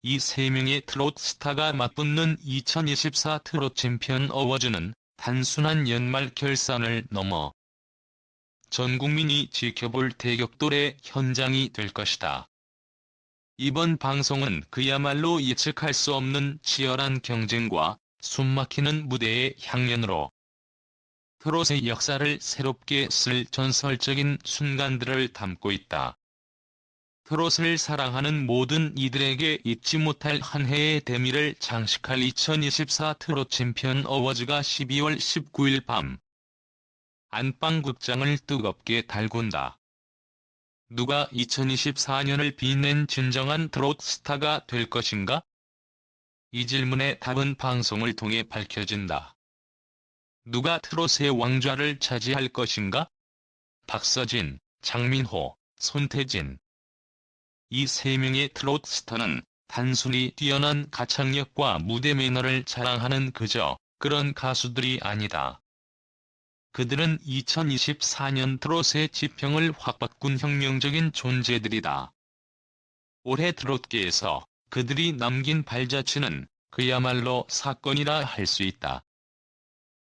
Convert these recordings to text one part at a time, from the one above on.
이 세 명의 트롯 스타가 맞붙는 2024 트롯 챔피언 어워즈는 단순한 연말 결산을 넘어 전 국민이 지켜볼 대격돌의 현장이 될 것이다. 이번 방송은 그야말로 예측할 수 없는 치열한 경쟁과 숨막히는 무대의 향연으로 트롯의 역사를 새롭게 쓸 전설적인 순간들을 담고 있다. 트롯을 사랑하는 모든 이들에게 잊지 못할 한 해의 대미를 장식할 2024 트롯 챔피언 어워즈가 12월 19일 밤 안방극장을 뜨겁게 달군다. 누가 2024년을 빛낸 진정한 트롯 스타가 될 것인가? 이 질문의 답은 방송을 통해 밝혀진다. 누가 트롯의 왕좌를 차지할 것인가? 박서진, 장민호, 손태진. 이 세 명의 트롯 스타는 단순히 뛰어난 가창력과 무대 매너를 자랑하는 그저 그런 가수들이 아니다. 그들은 2024년 트롯의 지평을 확 바꾼 혁명적인 존재들이다. 올해 트롯계에서 그들이 남긴 발자취는 그야말로 사건이라 할 수 있다.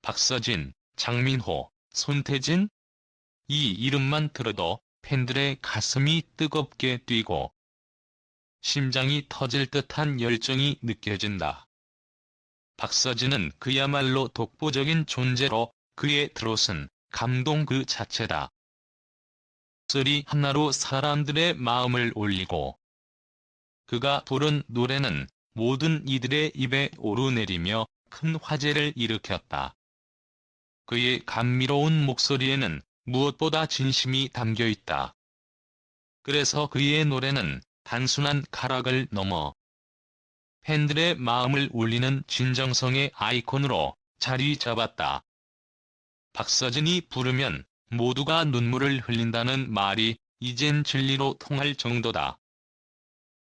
박서진, 장민호, 손태진? 이 이름만 들어도 팬들의 가슴이 뜨겁게 뛰고 심장이 터질 듯한 열정이 느껴진다. 박서진은 그야말로 독보적인 존재로 그의 트롯은 감동 그 자체다. 목소리 하나로 사람들의 마음을 울리고 그가 부른 노래는 모든 이들의 입에 오르내리며 큰 화제를 일으켰다. 그의 감미로운 목소리에는 무엇보다 진심이 담겨 있다. 그래서 그의 노래는 단순한 가락을 넘어 팬들의 마음을 울리는 진정성의 아이콘으로 자리 잡았다. 박서진이 부르면 모두가 눈물을 흘린다는 말이 이젠 진리로 통할 정도다.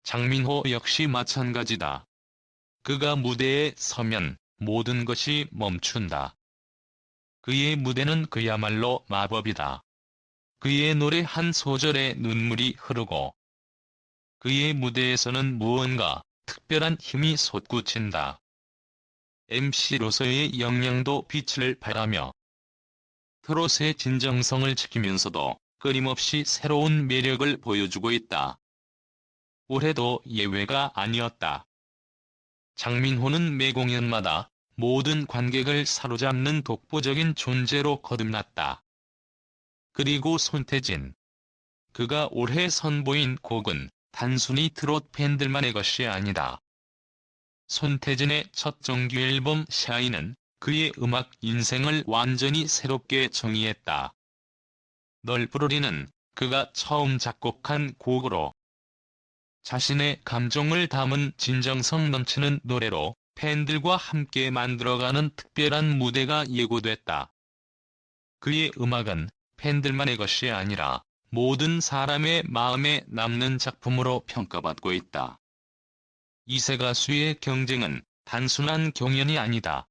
장민호 역시 마찬가지다. 그가 무대에 서면 모든 것이 멈춘다. 그의 무대는 그야말로 마법이다. 그의 노래 한 소절에 눈물이 흐르고 그의 무대에서는 무언가 특별한 힘이 솟구친다. MC로서의 역량도 빛을 발하며 트롯의 진정성을 지키면서도 끊임없이 새로운 매력을 보여주고 있다. 올해도 예외가 아니었다. 장민호는 매 공연마다 모든 관객을 사로잡는 독보적인 존재로 거듭났다. 그리고 손태진. 그가 올해 선보인 곡은 단순히 트롯 팬들만의 것이 아니다. 손태진의 첫 정규 앨범 샤이는 그의 음악 인생을 완전히 새롭게 정의했다. 널 부르리는 그가 처음 작곡한 곡으로 자신의 감정을 담은 진정성 넘치는 노래로 팬들과 함께 만들어가는 특별한 무대가 예고됐다. 그의 음악은 팬들만의 것이 아니라 모든 사람의 마음에 남는 작품으로 평가받고 있다. 이세 가수의 경쟁은 단순한 경연이 아니다.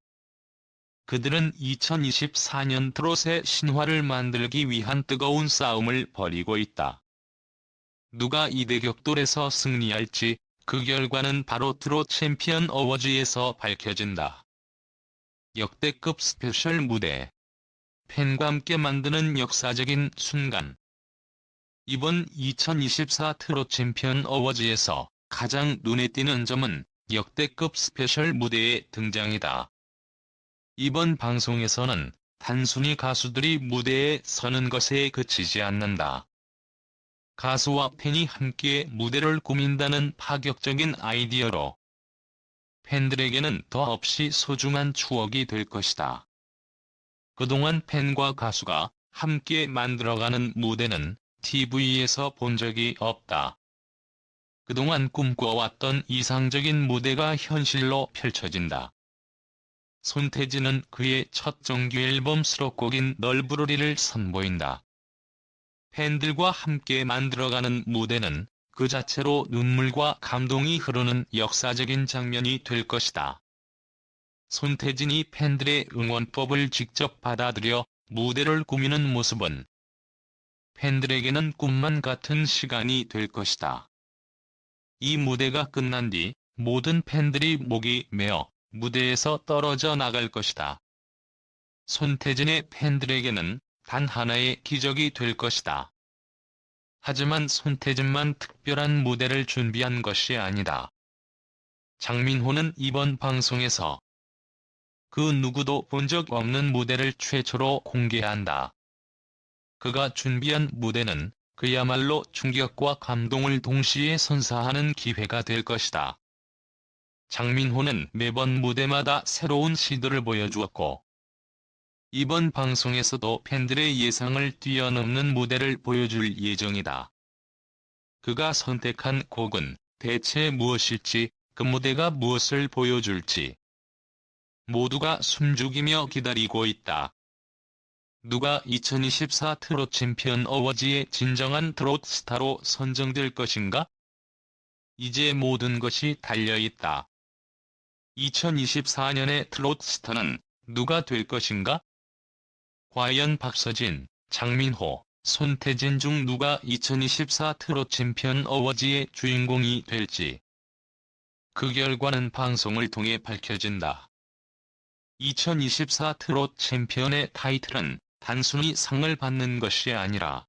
그들은 2024년 트롯의 신화를 만들기 위한 뜨거운 싸움을 벌이고 있다. 누가 이 대격돌에서 승리할지 그 결과는 바로 트롯 챔피언 어워즈에서 밝혀진다. 역대급 스페셜 무대. 팬과 함께 만드는 역사적인 순간. 이번 2024 트롯 챔피언 어워즈에서 가장 눈에 띄는 점은 역대급 스페셜 무대의 등장이다. 이번 방송에서는 단순히 가수들이 무대에 서는 것에 그치지 않는다. 가수와 팬이 함께 무대를 꾸민다는 파격적인 아이디어로 팬들에게는 더없이 소중한 추억이 될 것이다. 그동안 팬과 가수가 함께 만들어가는 무대는 TV에서 본 적이 없다. 그동안 꿈꿔왔던 이상적인 무대가 현실로 펼쳐진다. 손태진은 그의 첫 정규 앨범 수록곡인 널 부르리를 선보인다. 팬들과 함께 만들어가는 무대는 그 자체로 눈물과 감동이 흐르는 역사적인 장면이 될 것이다. 손태진이 팬들의 응원법을 직접 받아들여 무대를 꾸미는 모습은 팬들에게는 꿈만 같은 시간이 될 것이다. 이 무대가 끝난 뒤 모든 팬들이 목이 메어 무대에서 떨어져 나갈 것이다. 손태진의 팬들에게는 단 하나의 기적이 될 것이다. 하지만 손태진만 특별한 무대를 준비한 것이 아니다. 장민호는 이번 방송에서 그 누구도 본 적 없는 무대를 최초로 공개한다. 그가 준비한 무대는 그야말로 충격과 감동을 동시에 선사하는 기회가 될 것이다. 장민호는 매번 무대마다 새로운 시도를 보여주었고, 이번 방송에서도 팬들의 예상을 뛰어넘는 무대를 보여줄 예정이다. 그가 선택한 곡은 대체 무엇일지, 그 무대가 무엇을 보여줄지 모두가 숨죽이며 기다리고 있다. 누가 2024 트롯 챔피언 어워즈의 진정한 트롯 스타로 선정될 것인가? 이제 모든 것이 달려있다. 2024년의 트롯 스타는 누가 될 것인가? 과연 박서진, 장민호, 손태진 중 누가 2024 트롯 챔피언 어워즈의 주인공이 될지. 그 결과는 방송을 통해 밝혀진다. 2024 트롯 챔피언의 타이틀은 단순히 상을 받는 것이 아니라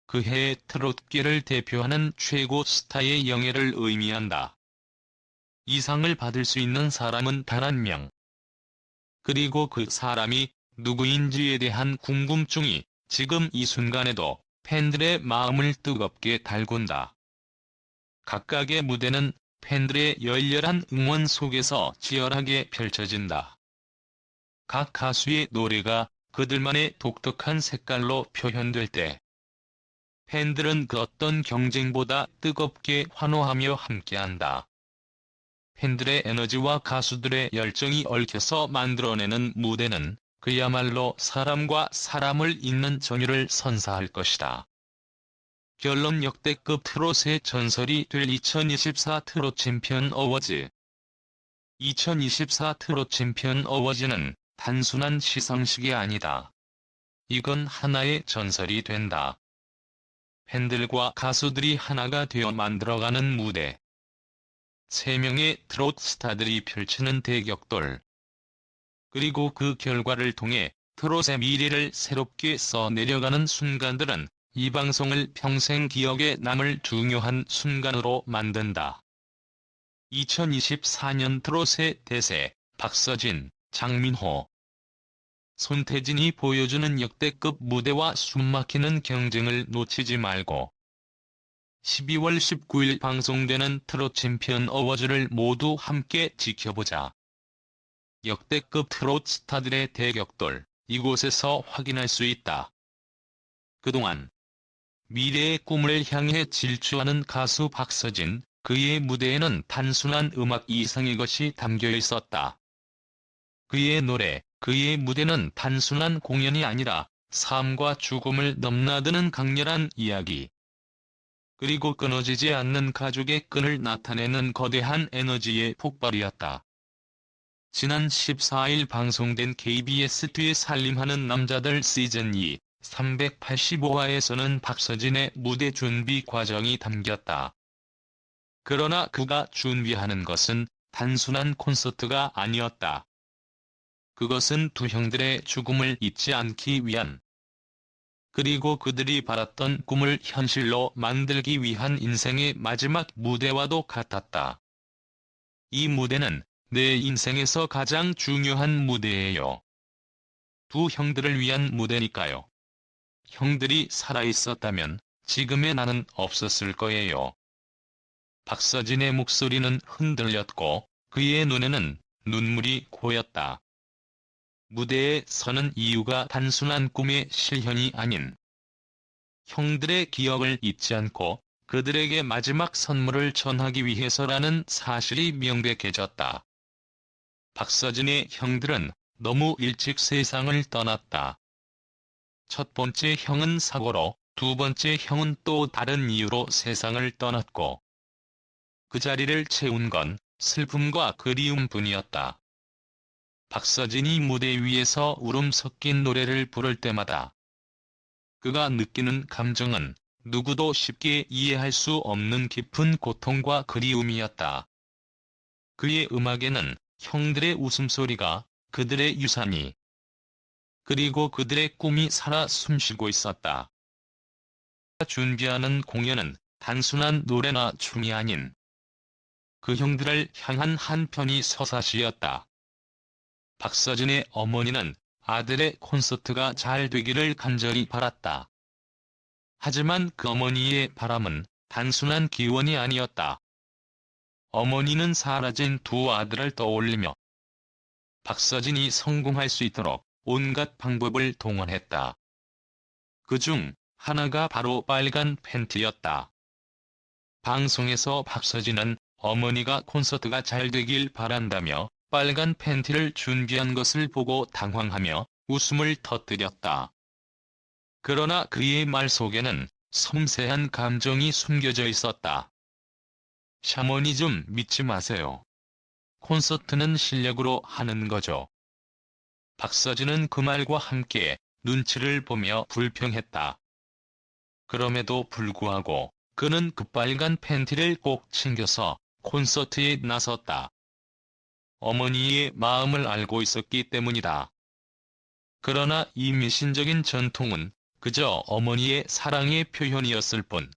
그 해의 트롯계를 대표하는 최고 스타의 영예를 의미한다. 이 상을 받을 수 있는 사람은 단 한 명. 그리고 그 사람이 누구인지에 대한 궁금증이 지금 이 순간에도 팬들의 마음을 뜨겁게 달군다. 각각의 무대는 팬들의 열렬한 응원 속에서 치열하게 펼쳐진다. 각 가수의 노래가 그들만의 독특한 색깔로 표현될 때 팬들은 그 어떤 경쟁보다 뜨겁게 환호하며 함께한다. 팬들의 에너지와 가수들의 열정이 얽혀서 만들어내는 무대는 그야말로 사람과 사람을 잇는 전율을 선사할 것이다. 결론 역대급 트롯의 전설이 될 2024 트롯 챔피언 어워즈. 2024 트롯 챔피언 어워즈는 단순한 시상식이 아니다. 이건 하나의 전설이 된다. 팬들과 가수들이 하나가 되어 만들어가는 무대. 3명의 트롯 스타들이 펼치는 대격돌. 그리고 그 결과를 통해 트롯의 미래를 새롭게 써내려가는 순간들은 이 방송을 평생 기억에 남을 중요한 순간으로 만든다. 2024년 트롯의 대세, 박서진, 장민호, 손태진이 보여주는 역대급 무대와 숨막히는 경쟁을 놓치지 말고 12월 19일 방송되는 트롯 챔피언 어워즈를 모두 함께 지켜보자. 역대급 트롯 스타들의 대격돌, 이곳에서 확인할 수 있다. 그동안 미래의 꿈을 향해 질주하는 가수 박서진, 그의 무대에는 단순한 음악 이상의 것이 담겨 있었다. 그의 노래, 그의 무대는 단순한 공연이 아니라 삶과 죽음을 넘나드는 강렬한 이야기. 그리고 끊어지지 않는 가족의 끈을 나타내는 거대한 에너지의 폭발이었다. 지난 14일 방송된 KBS 뒤에 살림하는 남자들 시즌2 385화에서는 박서진의 무대 준비 과정이 담겼다. 그러나 그가 준비하는 것은 단순한 콘서트가 아니었다. 그것은 두 형들의 죽음을 잊지 않기 위한, 그리고 그들이 바랐던 꿈을 현실로 만들기 위한 인생의 마지막 무대와도 같았다. 이 무대는 내 인생에서 가장 중요한 무대예요. 두 형들을 위한 무대니까요. 형들이 살아있었다면 지금의 나는 없었을 거예요. 박서진의 목소리는 흔들렸고 그의 눈에는 눈물이 고였다. 무대에 서는 이유가 단순한 꿈의 실현이 아닌 형들의 기억을 잊지 않고 그들에게 마지막 선물을 전하기 위해서라는 사실이 명백해졌다. 박서진의 형들은 너무 일찍 세상을 떠났다. 첫 번째 형은 사고로, 두 번째 형은 또 다른 이유로 세상을 떠났고 그 자리를 채운 건 슬픔과 그리움뿐이었다. 박서진이 무대 위에서 울음 섞인 노래를 부를 때마다 그가 느끼는 감정은 누구도 쉽게 이해할 수 없는 깊은 고통과 그리움이었다. 그의 음악에는 형들의 웃음소리가, 그들의 유산이, 그리고 그들의 꿈이 살아 숨쉬고 있었다. 준비하는 공연은 단순한 노래나 춤이 아닌 그 형들을 향한 한편의 서사시였다. 박서진의 어머니는 아들의 콘서트가 잘 되기를 간절히 바랐다. 하지만 그 어머니의 바람은 단순한 기원이 아니었다. 어머니는 사라진 두 아들을 떠올리며 박서진이 성공할 수 있도록 온갖 방법을 동원했다. 그중 하나가 바로 빨간 팬티였다. 방송에서 박서진은 어머니가 콘서트가 잘 되길 바란다며 빨간 팬티를 준비한 것을 보고 당황하며 웃음을 터뜨렸다. 그러나 그의 말 속에는 섬세한 감정이 숨겨져 있었다. 샤머니즘 믿지 마세요. 콘서트는 실력으로 하는 거죠. 박서진은 그 말과 함께 눈치를 보며 불평했다. 그럼에도 불구하고 그는 그 빨간 팬티를 꼭 챙겨서 콘서트에 나섰다. 어머니의 마음을 알고 있었기 때문이다. 그러나 이 미신적인 전통은 그저 어머니의 사랑의 표현이었을 뿐.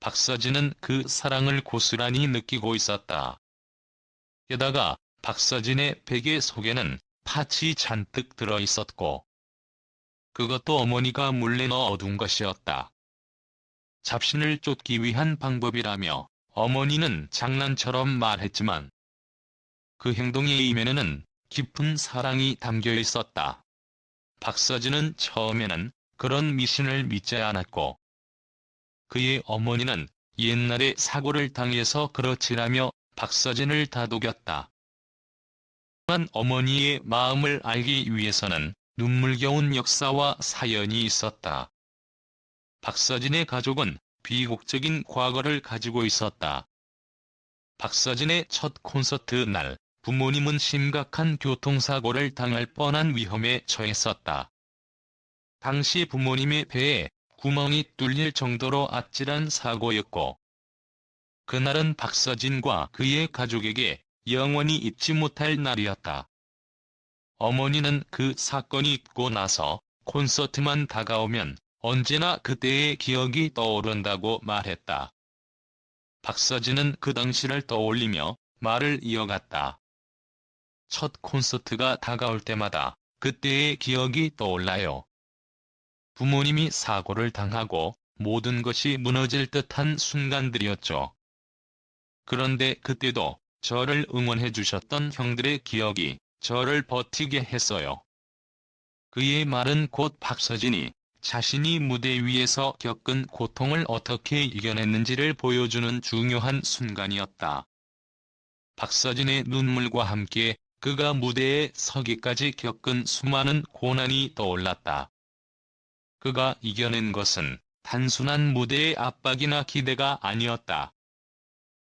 박서진은 그 사랑을 고스란히 느끼고 있었다. 게다가 박서진의 베개 속에는 팥이 잔뜩 들어 있었고, 그것도 어머니가 몰래 넣어둔 것이었다. 잡신을 쫓기 위한 방법이라며 어머니는 장난처럼 말했지만, 그 행동의 이면에는 깊은 사랑이 담겨 있었다. 박서진은 처음에는 그런 미신을 믿지 않았고, 그의 어머니는 옛날에 사고를 당해서 그렇지라며 박서진을 다독였다. 하지만 어머니의 마음을 알기 위해서는 눈물겨운 역사와 사연이 있었다. 박서진의 가족은 비극적인 과거를 가지고 있었다. 박서진의 첫 콘서트 날, 부모님은 심각한 교통사고를 당할 뻔한 위험에 처했었다. 당시 부모님의 배에 구멍이 뚫릴 정도로 아찔한 사고였고, 그날은 박서진과 그의 가족에게 영원히 잊지 못할 날이었다. 어머니는 그 사건이 있고 나서 콘서트만 다가오면 언제나 그때의 기억이 떠오른다고 말했다. 박서진은 그 당시를 떠올리며 말을 이어갔다. 첫 콘서트가 다가올 때마다 그때의 기억이 떠올라요. 부모님이 사고를 당하고 모든 것이 무너질 듯한 순간들이었죠. 그런데 그때도 저를 응원해 주셨던 형들의 기억이 저를 버티게 했어요. 그의 말은 곧 박서진이 자신이 무대 위에서 겪은 고통을 어떻게 이겨냈는지를 보여주는 중요한 순간이었다. 박서진의 눈물과 함께 그가 무대에 서기까지 겪은 수많은 고난이 떠올랐다. 그가 이겨낸 것은 단순한 무대의 압박이나 기대가 아니었다.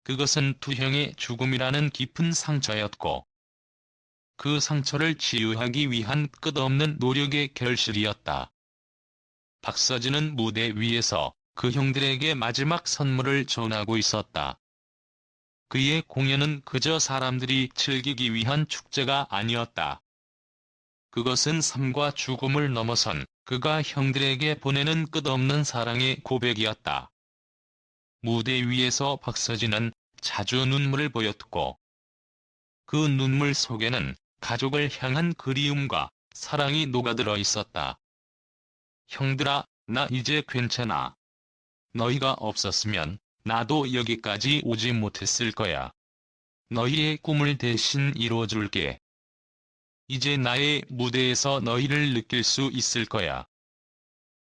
그것은 두 형의 죽음이라는 깊은 상처였고, 그 상처를 치유하기 위한 끝없는 노력의 결실이었다. 박서진은 무대 위에서 그 형들에게 마지막 선물을 전하고 있었다. 그의 공연은 그저 사람들이 즐기기 위한 축제가 아니었다. 그것은 삶과 죽음을 넘어선 그가 형들에게 보내는 끝없는 사랑의 고백이었다. 무대 위에서 박서진은 자주 눈물을 보였고, 그 눈물 속에는 가족을 향한 그리움과 사랑이 녹아들어 있었다. 형들아, 나 이제 괜찮아. 너희가 없었으면 나도 여기까지 오지 못했을 거야. 너희의 꿈을 대신 이뤄줄게. 이제 나의 무대에서 너희를 느낄 수 있을 거야.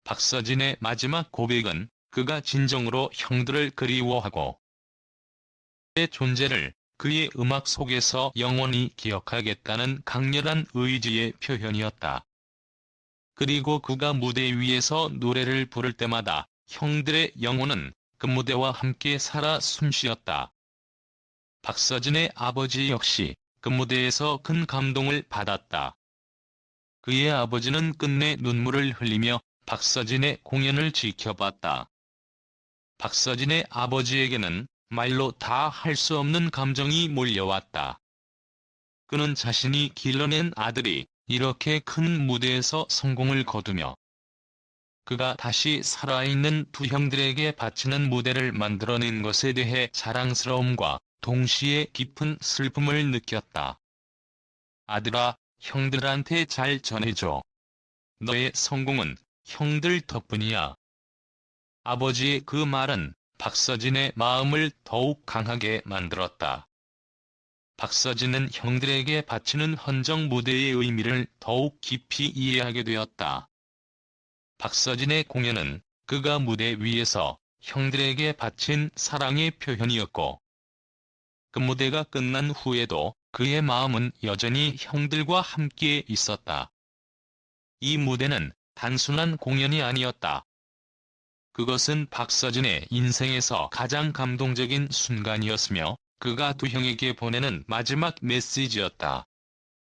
박서진의 마지막 고백은 그가 진정으로 형들을 그리워하고 그의 존재를 그의 음악 속에서 영원히 기억하겠다는 강렬한 의지의 표현이었다. 그리고 그가 무대 위에서 노래를 부를 때마다 형들의 영혼은 그 무대와 함께 살아 숨쉬었다. 박서진의 아버지 역시 그 무대에서 큰 감동을 받았다. 그의 아버지는 끝내 눈물을 흘리며 박서진의 공연을 지켜봤다. 박서진의 아버지에게는 말로 다 할 수 없는 감정이 몰려왔다. 그는 자신이 길러낸 아들이 이렇게 큰 무대에서 성공을 거두며 그가 다시 살아있는 두 형들에게 바치는 무대를 만들어낸 것에 대해 자랑스러움과 동시에 깊은 슬픔을 느꼈다. 아들아, 형들한테 잘 전해줘. 너의 성공은 형들 덕분이야. 아버지의 그 말은 박서진의 마음을 더욱 강하게 만들었다. 박서진은 형들에게 바치는 헌정 무대의 의미를 더욱 깊이 이해하게 되었다. 박서진의 공연은 그가 무대 위에서 형들에게 바친 사랑의 표현이었고, 그 무대가 끝난 후에도 그의 마음은 여전히 형들과 함께 있었다. 이 무대는 단순한 공연이 아니었다. 그것은 박서진의 인생에서 가장 감동적인 순간이었으며 그가 두 형에게 보내는 마지막 메시지였다.